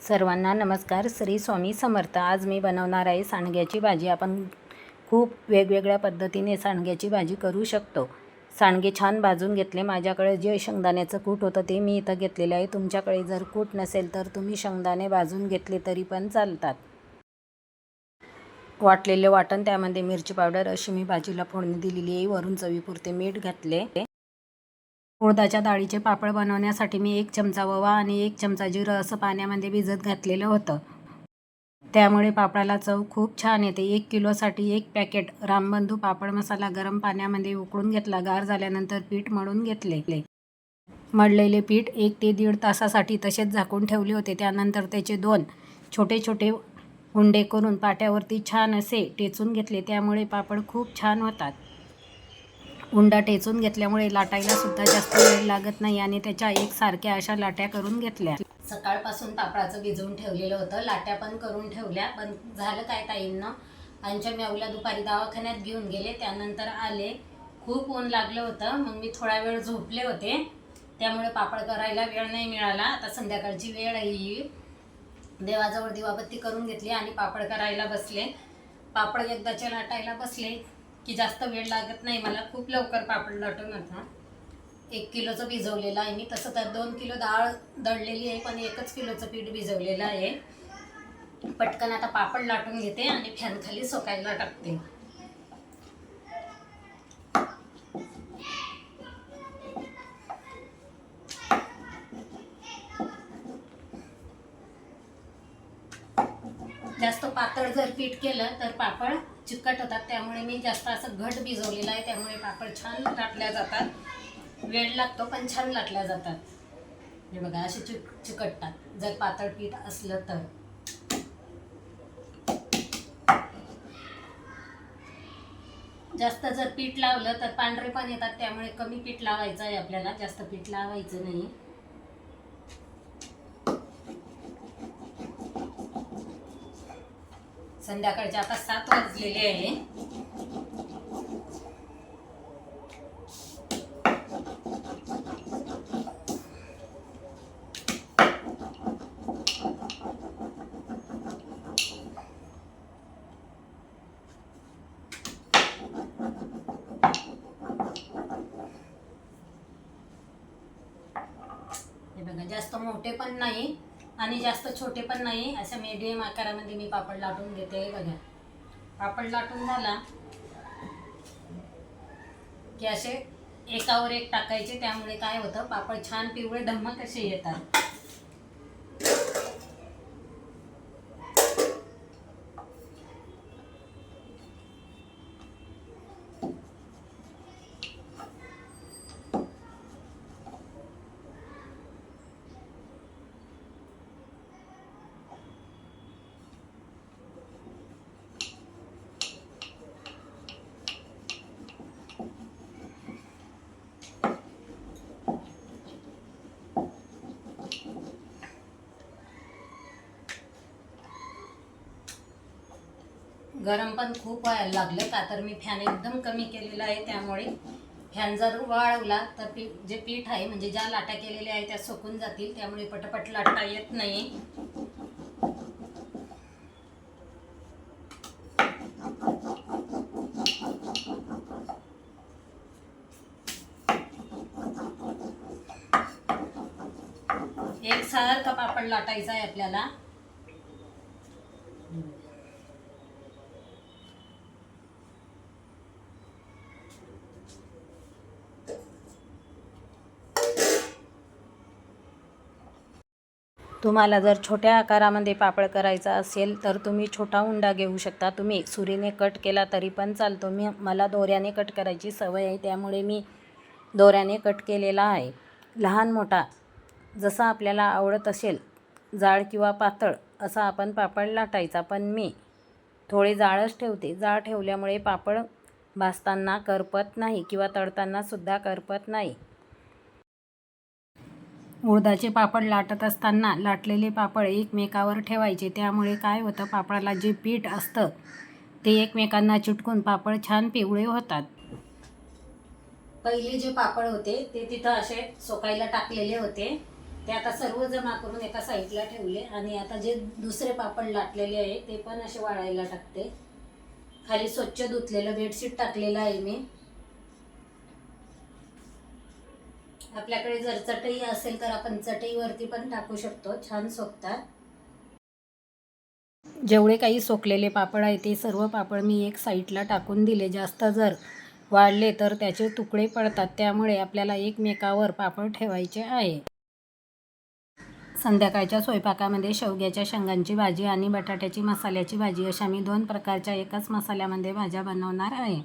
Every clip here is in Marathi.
सर्वांना नमस्कार. श्री स्वामी समर्थ. आज मी बनवणार आहे सांडग्याची भाजी. आपण खूप वेगवेगळ्या पद्धतीने सांडग्याची भाजी करू शकतो. सांडगे छान भाजून घेतले. माझ्याकडे जे शेंगदाण्याचं कूट होतं ते मी इथं घेतलेलं आहे. तुमच्याकडे जर कूट नसेल तर तुम्ही शेंगदाणे भाजून घेतले तरी पण चालतात. वाटलेले वाटण, त्यामध्ये मिरची पावडर अशी मी भाजीला फोडणी दिलेली आहे. वरून चवीपुरते मीठ घातले. उडदाच्या डाळीचे पापड बनवण्यासाठी मी 1 चमचा ओवा आणि 1 चमचा जिरं असं पाण्यामध्ये भिजत घातलेलं होतं. त्यामुळे पापडाला चव खूप छान येते. 1 किलोसाठी 1 पॅकेट रामबंधू पापड मसाला गरम पाण्यामध्ये उकळून घेतला. गार झाल्यानंतर पीठ मळून घेतले. मळलेले पीठ 1 ते 1.5 तासासाठी तसेच झाकून ठेवले होते. त्यानंतर त्याचे 2 छोटे छोटे उंडे करून पाट्यावरती छान असे टेचून घेतले. त्यामुळे पापड खूप छान होतात. उंडा टेचून घेतल्यामुळे लाटायला सुद्धा जास्त वेळ लागत नाही आणि त्याच्या एकसारख्या अशा लाट्या करून घेतल्या. सकाळपासून पापडाचं भिजवून ठेवलेलं होतं. लाट्या पण करून ठेवल्या. पण झालं काय, ताईंना आमच्या मेवला दुपारी दवाखान्यात घेऊन गेले. त्यानंतर आले. खूप ऊन लागलं होतं. मग मी थोडा वेळ झोपले होते. त्यामुळे पापड करायला वेळ नाही मिळाला. आता संध्याकाळची वेळ आहे. देवाजवळ दिवाबत्ती करून घेतली आणि पापड करायला बसले. पापड एकदाचे लाटायला बसले की जास्त वेळ लागत नाही मला. खूप लवकर पापड लाटून होता. 1 किलोचं भिजवलेलं आहे मी. तसं तर 2 किलो डाळ दळलेली आहे, पण 1च किलोचं पीठ भिजवलेलं आहे. पटकन आता पापड लाटून घेते आणि फॅन खाली सुकायला टाकते. जास्त पातळ जर पीठ केलं तर पापड चिकट होतात. त्यामुळे मी जास्त असं घट भिजवलेलं आहे. त्यामुळे पापड छान लाटल्या जातात. वेळ लागतो पण छान लाटल्या जातात. हे बघा असे चिकटतात जर पातळ पीठ असलं तर. जास्त जर पीठ लावलं तर पांढरे पण येतात. त्यामुळे कमी पीठ लावायचं आहे आपल्याला, जास्त पीठ लावायचं नाही. संध्याकाळचे आता 7 वाजलेले आहे. हे बघा जास्त मोठे पण नाही आणि जास्त छोटे पण नाही, अशा मीडियम आकारामध्ये मी पापड लाटून घेते. बघा पापड लाटून झाला की असे एकावर एक टाकायचे. त्यामुळे काय होतं, पापड छान पिवळे धम्मक असे येतात. गरम पण खूप व्हायला लागलं का, तर मी फॅन एकदम कमी केलेला आहे. त्यामुळे फॅन जर वाळवला तर जे पीठ आहे म्हणजे ज्या लाट्या केलेल्या आहे त्या सुकून जातील. त्यामुळे पटपट लाटता येत नाही. एकसारखा पापड लाटायचा आहे आपल्याला. तुम्हाला जर छोट्या आकारामध्ये पापड करायचा असेल तर तुम्ही छोटा उंडा घेऊ शकता. तुम्ही सुरीने कट केला तरी पण चालतो. मला दोऱ्याने कट करायची सवय आहे, त्यामुळे मी दोऱ्याने कट केलेला आहे. लहान मोठा जसा आपल्याला आवडत असेल, जाड किंवा पातळ, असा आपण पापड लाटायचा. पण मी थोडे जाडच ठेवते. जाड ठेवल्यामुळे पापड भाजताना करपत नाही किंवा तळताना सुद्धा करपत नाही. उडदाचे पापड लाटत असताना लाटलेले पापड एकमेकावर ठेवायचे. त्यामुळे काय होतं, पापडाला जे पीठ असतं ते एकमेकांना चिटकून पापड छान पिवळे होतात. पहिले जे पापड होते ते तिथं असे सोकायला टाकलेले होते. ते आता सर्व जमा करून एका साईडला ठेवले आणि आता जे दुसरे पापड लाटलेले आहे ते पण असे वाळायला टाकते. खाली स्वच्छ धुतलेलं बेडशीट टाकलेलं आहे मी. आपल्याकडे जर चटई असेल तर आपण चटईवरती पण टाकू शकतो, छान सोकतात. जेवढे काही सोकलेले पापड आहे ते सर्व पापड मी एक साईडला टाकून दिले. जास्त जर वाढले तर त्याचे तुकडे पडतात, त्यामुळे आपल्याला एकमेकावर पापड ठेवायचे आहे. संध्याकाळच्या स्वयंपाकामध्ये शेवग्याच्या शेंगांची भाजी आणि बटाट्याची मसाल्याची भाजी अशा मी 2 प्रकारच्या एकाच मसाल्यामध्ये भाज्या बनवणार आहे.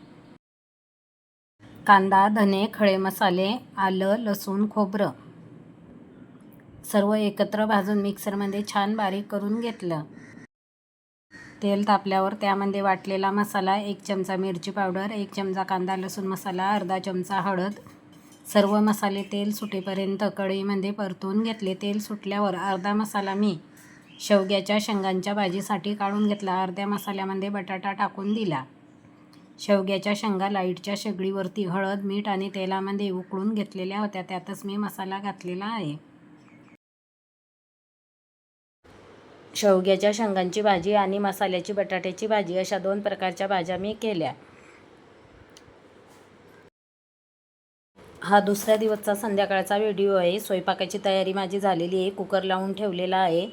कांदा, धने, खडे मसाले, आलं, लसूण, खोबरं सर्व एकत्र भाजून मिक्सरमध्ये छान बारीक करून घेतलं. तेल तापल्यावर त्यामध्ये वाटलेला मसाला, 1 चमचा मिरची पावडर, 1 चमचा कांदा लसूण मसाला, अर्धा चमचा हळद, सर्व मसाले तेल सुटेपर्यंत कढईमध्ये परतून घेतले. तेल सुटल्यावर अर्धा मसाला मी शेवग्याच्या शेंगांच्या भाजीसाठी काढून घेतला. अर्ध्या मसाल्यामध्ये बटाटा टाकून दिला. शेवग्याच्या शेंगा लाईटच्या शेगडीवरती हळद, मीठ आणि तेलामध्ये उकळून घेतलेल्या होत्या. त्यातच मी मसाला घातलेला आहे. शेवग्याच्या शेंगांची भाजी आणि मसाल्याची बटाट्याची भाजी अशा 2 प्रकारच्या भाज्या मी केल्या. हा दुसऱ्या दिवसचा संध्याकाळचा व्हिडिओ आहे. स्वयंपाकाची तयारी माझी झालेली आहे. कुकर लावून ठेवलेला आहे.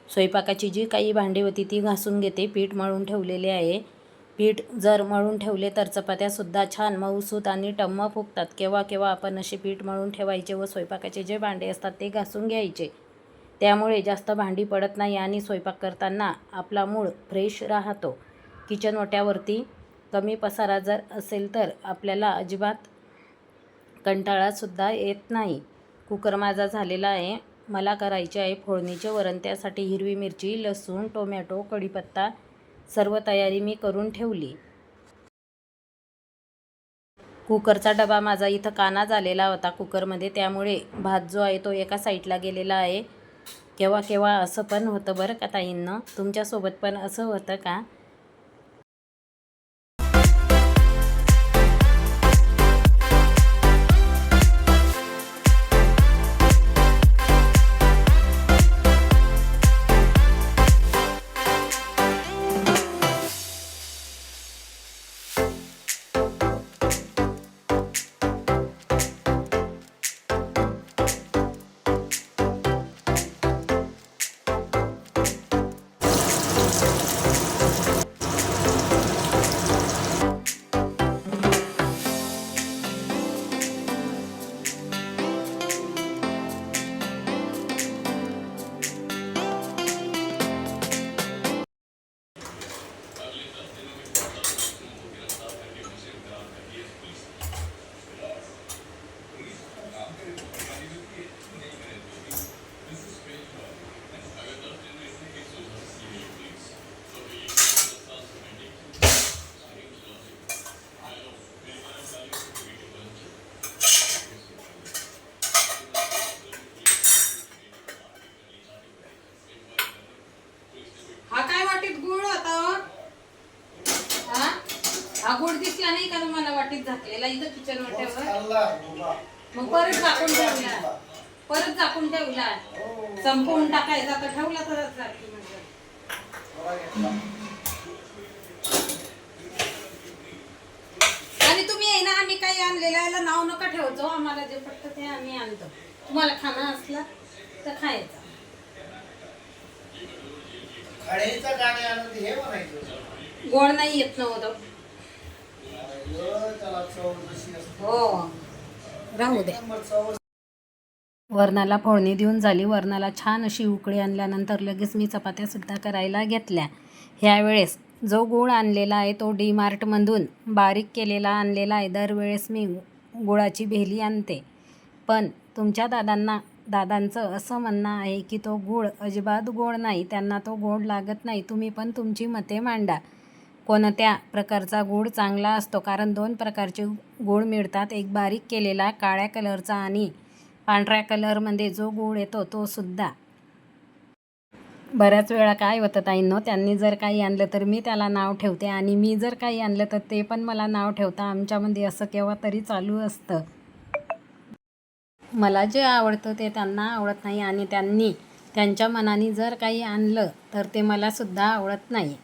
स्वयंपाकाची जी काही भांडी होती ती घासून घेते. पीठ मळून ठेवलेले आहे. पीठ जर मळून ठेवले तर चपात्यासुद्धा छान मऊसूत आणि टम्म फुगतात. केव्हा केव्हा आपण असे पीठ मळून ठेवायचे व स्वयंपाकाचे जे भांडे असतात ते घासून घ्यायचे. त्यामुळे जास्त भांडी पडत नाही आणि स्वयंपाक करताना आपला मूड फ्रेश राहतो. किचन ओट्यावरती कमी पसारा जर असेल तर आपल्याला अजिबात कंटाळासुद्धा येत नाही. कुकर माझा झालेला आहे. मला करायचे आहे फोडणीचे वरण. त्यासाठी हिरवी मिरची, लसूण, टोमॅटो, कढीपत्ता सर्व तयारी मी करून ठेवली. कुकरचा डबा माझा इथं काना झालेला होता कुकरमध्ये, त्यामुळे भात जो आहे तो एका साईडला गेलेला आहे. केव्हा केव्हा असं पण होतं बरं का ताईंनो. तुमच्यासोबत पण असं होतं का? हा गोड दिसला नाही का तुम्हाला वाटीत झाकलेला इथं किचन वाट्यावर? मग परत झाकून ठेवला, परत झाकून ठेवला, संपवून टाकायचा तर ठेवला तरच झाकी. आणि तुम्ही आहे ना, आम्ही काही आणलेलं याला नाव नका ठेवतो. आम्हाला जे पटतं ते आम्ही आणतो. तुम्हाला खाणं असला तर खायचं. गोड नाही येत नव्हतं. हो राहू दे. वरणाला फोडणी देऊन झाली. वरणाला छान अशी उकळी आणल्यानंतर लगेच मी चपात्या सुद्धा करायला घेतल्या. ह्यावेळेस जो गूळ आणलेला आहे तो DMartमधून बारीक केलेला आणलेला आहे. दरवेळेस मी गुळाची भेली आणते, पण तुमच्या दादांचं असं म्हणणं आहे की तो गूळ अजिबात गोड नाही, त्यांना तो गोड लागत नाही. तुम्ही पण तुमची मते मांडा. कोणत्या प्रकारचा गूळ चांगला असतो, कारण 2 प्रकारचे गूळ मिळतात. एक बारीक केलेला काळ्या कलरचा आणि पांढऱ्या कलरमध्ये जो गूळ येतो तो सुद्धा. बऱ्याच वेळा काय होतं ताईंनो, त्यांनी जर काही आणलं तर मी त्याला नाव ठेवते आणि मी जर काही आणलं तर ते पण मला नाव ठेवता. आमच्यामध्ये असं केव्हा तरी चालू असतं. मला जे आवडतं ते त्यांना आवडत नाही आणि त्यांनी त्यांच्या मनाने जर काही आणलं तर ते मलासुद्धा आवडत नाही.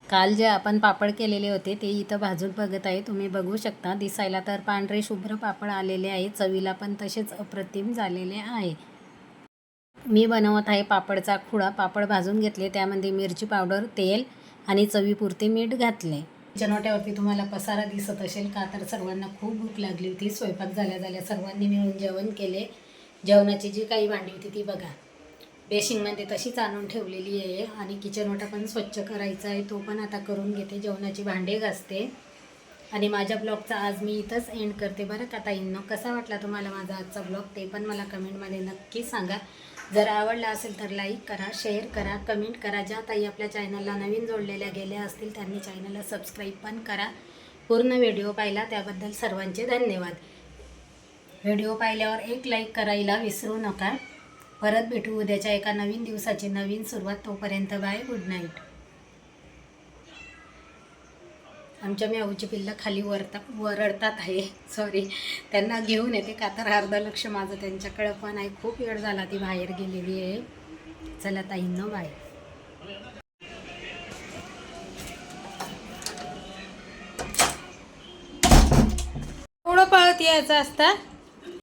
काल जे आपण पापड केलेले होते ते इथं भाजून बघत आहे. तुम्ही बघू शकता, दिसायला तर पांढरे शुभ्र पापड आलेले आहे, चवीला पण तसेच अप्रतिम झालेले आहे. मी बनवत आहे पापडचा खुडा. पापड भाजून घेतले, त्यामध्ये मिरची पावडर, तेल आणि चवीपुरते मीठ घातले. चनोट्यावरती तुम्हाला पसारा दिसत असेल का, तर सर्वांना खूप भूक लागली होती. स्वयंपाक झाल्या सर्वांनी मिळून जेवण केले. जेवणाची जी काही भांडी होती ती बघा बेसिंगमध्ये तशीच आणून ठेवलेली आहे आणि किचन ओटा पण स्वच्छ करायचा आहे, तो पण आता करून घेते. जेवणाची भांडे घासते आणि माझ्या ब्लॉगचा आज मी इथंच एंड करते बरं का ताईंनो. कसा वाटला तुम्हाला माझा आजचा ब्लॉग ते पण मला कमेंटमध्ये नक्की सांगा. जर आवडला असेल तर लाईक करा, शेअर करा, कमेंट करा. ज्या ताई आपल्या चॅनलला नवीन जोडलेल्या गेल्या असतील त्यांनी चॅनलला सबस्क्राईब पण करा. पूर्ण व्हिडिओ पाहिला त्याबद्दल सर्वांचे धन्यवाद. व्हिडिओ पाहिल्यावर एक लाईक करायला विसरू नका. परत भेटू उद्याच्या एका नवीन दिवसाची नवीन सुरुवात. तोपर्यंत बाय, गुड नाईट. आमच्या म्याऊची पिल्लं खाली वरडतात आहे, सॉरी, त्यांना घेऊन येते का तर अर्ध लक्ष माझं त्यांच्याकडं पण आहे. खूप वेळ झाला ती बाहेर गेलेली आहे. चला ताईंनो, बाय. थोडं पळत यायचं असतं.